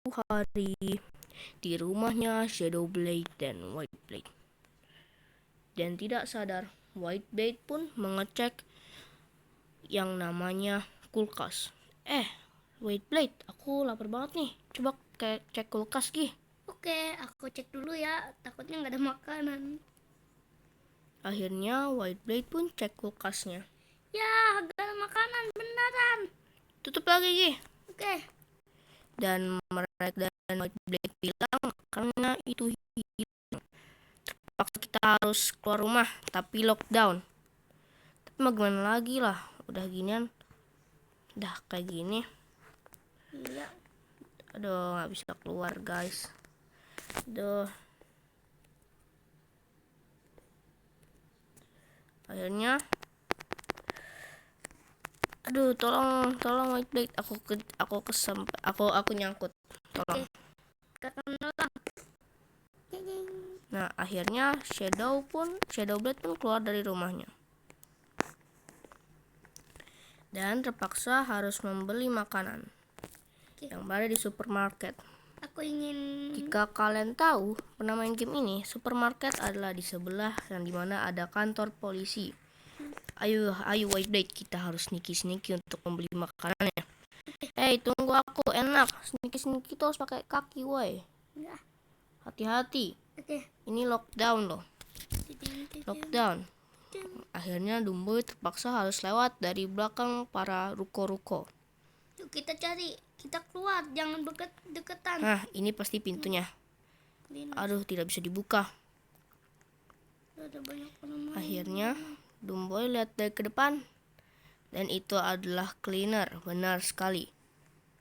hari di rumahnya Shadowblade dan Whiteblade. Dan tidak sadar, Whiteblade pun mengecek yang namanya kulkas. Whiteblade, aku lapar banget nih. Coba cek kulkas, Gi. Oke, aku cek dulu ya. Takutnya nggak ada makanan. Akhirnya Whiteblade pun cek kulkasnya. Ya, gak ada makanan beneran. Tutup lagi, Gi. Oke. Dan mereka dan Whiteblade bilang karena itu hilang. Terpaksa kita harus keluar rumah, tapi lockdown. Tapi mau gimana lagi lah, udah ginian, udah kayak gini. Iya. Aduh, nggak bisa keluar guys. Aduh. Akhirnya, aduh, tolong Whiteblade, aku nyangkut. Tolong. Nah, akhirnya Shadowblade pun keluar dari rumahnya. Dan terpaksa harus membeli makanan yang berada di supermarket. Aku ingin. Jika kalian tahu pernah main game ini, supermarket adalah di sebelah yang dimana ada kantor polisi. Ayo Whiteblade, kita harus sneaky untuk membeli makanannya. Tunggu aku, enak. Sneaky itu harus pakai kaki, woi. Enggak. Hati-hati. Oke. Ini lockdown loh. Lockdown. Akhirnya Dumbo terpaksa harus lewat dari belakang para ruko-ruko. Yuk kita cari. Kita keluar, jangan deketan. Nah, ini pasti pintunya. Aduh, tidak bisa dibuka. Ada banyak orang. Akhirnya Dumbo lihat dari ke depan, dan itu adalah cleaner. Benar sekali.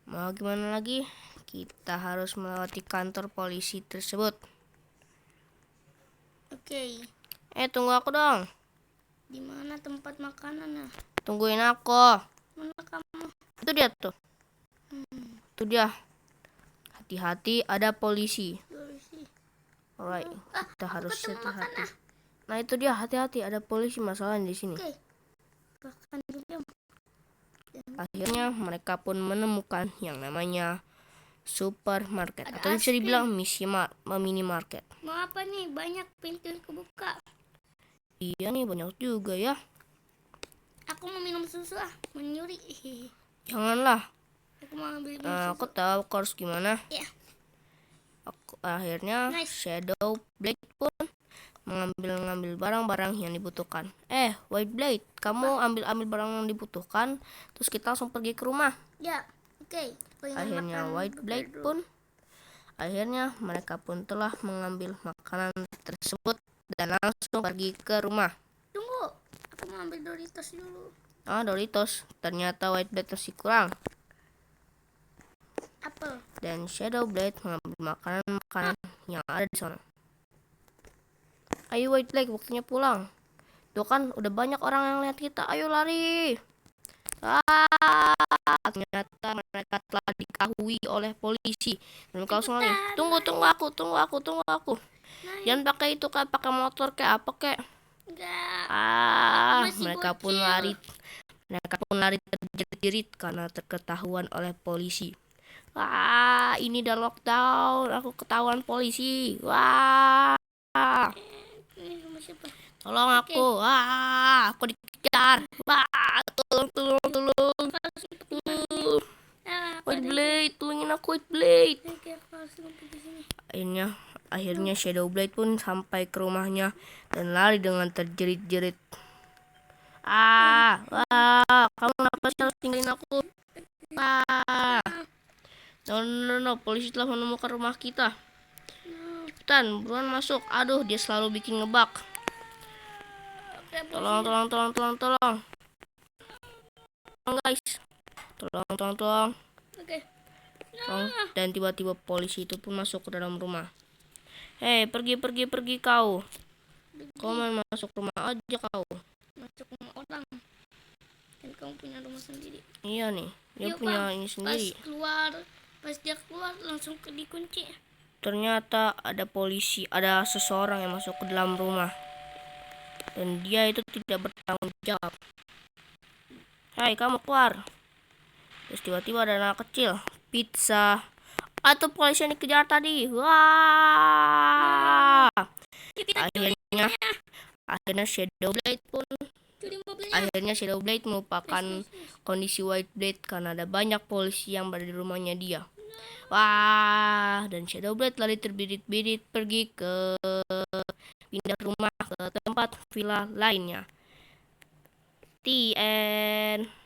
Mau gimana lagi? Kita harus melewati kantor polisi tersebut. Oke. Tunggu aku dong. Di mana tempat makanannya? Tungguin aku. Mana kamu? Itu dia tuh. Itu dia. Hati-hati, ada polisi. Alright, kita harus hati-hati. Nah, itu dia, hati-hati, ada polisi masalahnya di sini. Oke. Bahkan diam. Akhirnya mereka pun menemukan yang namanya supermarket, atau bisa dibilang minimarket. Mau apa nih? Banyak pintu yang kebuka. Iya nih, banyak juga ya. Aku mau minum susu menyuri. Janganlah. Aku mau ambil susu. Aku tahu kau harus gimana. Iya. Akhirnya Shadowblade pun mengambil barang-barang yang dibutuhkan. Whiteblade, kamu ambil barang yang dibutuhkan, terus kita langsung pergi ke rumah. Ya, oke. Akhirnya mereka pun telah mengambil makanan tersebut dan langsung pergi ke rumah. Tunggu, aku mau ambil Doritos dulu. Doritos, ternyata Whiteblade masih kurang. Apel. Dan Shadowblade mengambil makanan yang ada di sana. Ayo Whiteblade, waktunya pulang. Tuh kan udah banyak orang yang lihat kita. Ayo lari. Ternyata mereka telah diketahui oleh polisi. Dan langsung lari. Tunggu aku. Jangan pakai itu, Kak, pakai motor kayak apa kek. Enggak. Mereka pun lari terjerit karena terketahuan oleh polisi. Ini udah lockdown, aku ketahuan polisi. Tolong aku. Aku dikejar. Tolong. Whiteblade, tolongin aku, Whiteblade. Akhirnya Shadowblade pun sampai ke rumahnya dan lari dengan terjerit-jerit. Kamu kenapa harus tinggalin aku? No, polisi telah menemukan rumah kita. Cepetan, buruan masuk. Aduh, dia selalu bikin ngebug. Tolong guys. Tolong. Dan tiba-tiba polisi itu pun masuk ke dalam rumah. Pergi kau. Kau main masuk rumah aja kau. Masuk rumah orang. Dan kamu punya rumah sendiri. Iya nih, dia punya ini sendiri. Pas dia keluar langsung dikunci. Ternyata ada seseorang yang masuk ke dalam rumah. Dan dia itu tidak bertanggung jawab. Kamu keluar. Terus tiba-tiba ada anak kecil. Pizza. Atau polisi yang dikejar tadi. Wah. Yuk kita curi Akhirnya Shadowblade pun mobilnya. Akhirnya Shadowblade melupakan Yes. kondisi Whiteblade karena ada banyak polisi yang berada di rumahnya dia. Wah, dan Shadowblade lari terbirit-birit pergi ke pindah rumah ke tempat villa lainnya. The end.